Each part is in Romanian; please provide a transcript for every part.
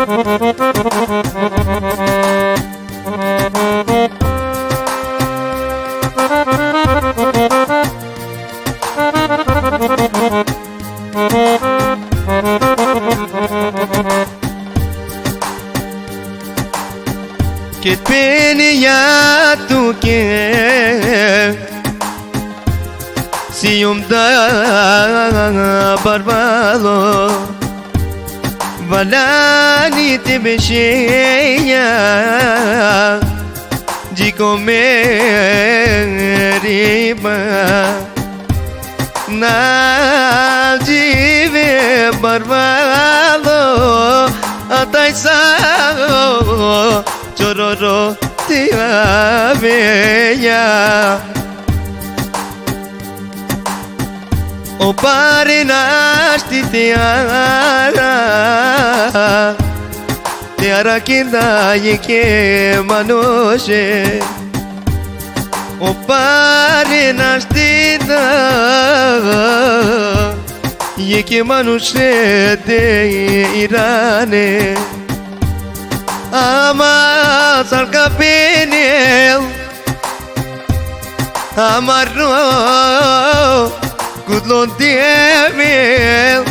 Che peneja tu che Sijum da Barvalo Valani te besheia De comer riba Na jive Barvalo Atai sao Chororo te aveia O parenaste te ara que daí que manoche O parenaste e que manoche te irane Amas al capenel Amarro Kudlon tiemel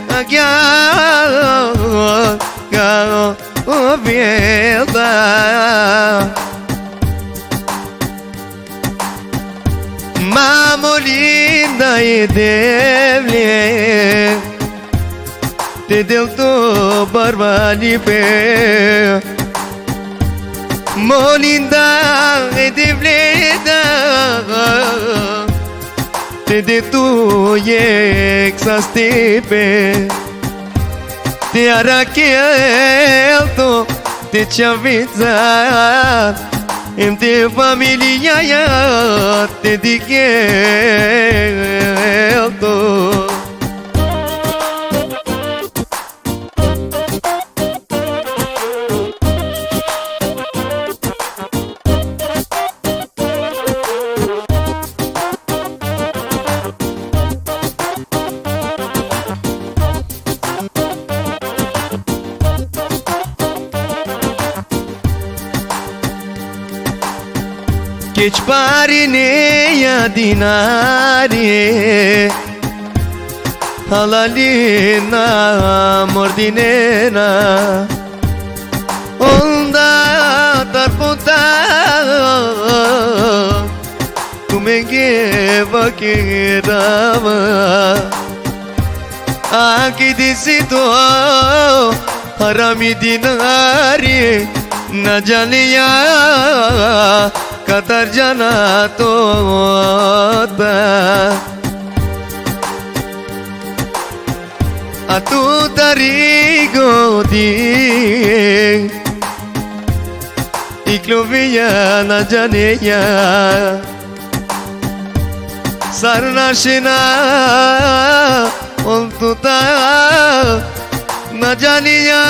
Agyal o bielda Mamolinda e devle Te del to barbani pe Molinda e devle de tu exastipe Te araquelto Te chavizar Em te familia Te diquelto Che Sarine dinare Halalina mordinena Onda tarputa Tu me geva que dava Aqui dizito Harami dinare Na jaliya Katar jana tota Atu tarigo di Iklovia na janeya Sarna shina Ontuta Na janiya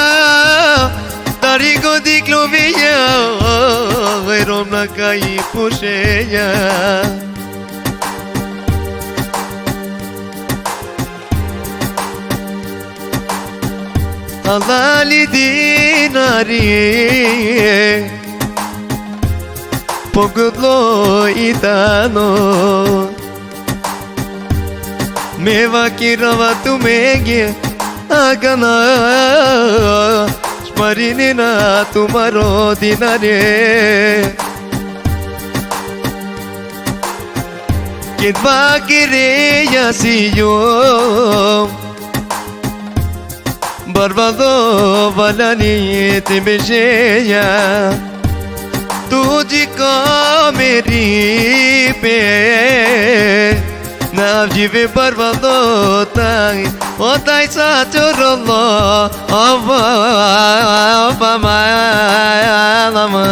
Tarigo di Clovia Erom na cai puxeia Alali dinari Pogudlo itano Meva kirava tu mege Agana Marinina tumaro dinare Kid vakireya Sijum Barvalo valani te besheia Tuji comeri pe Na jive Barvalo tai O tai sa chorolo Ava maya lama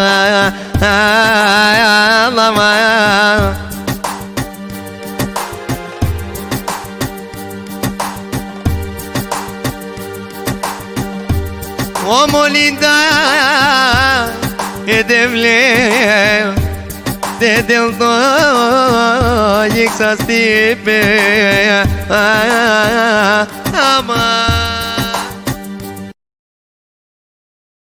O molinda edevle Dedel do yeksastipe Ama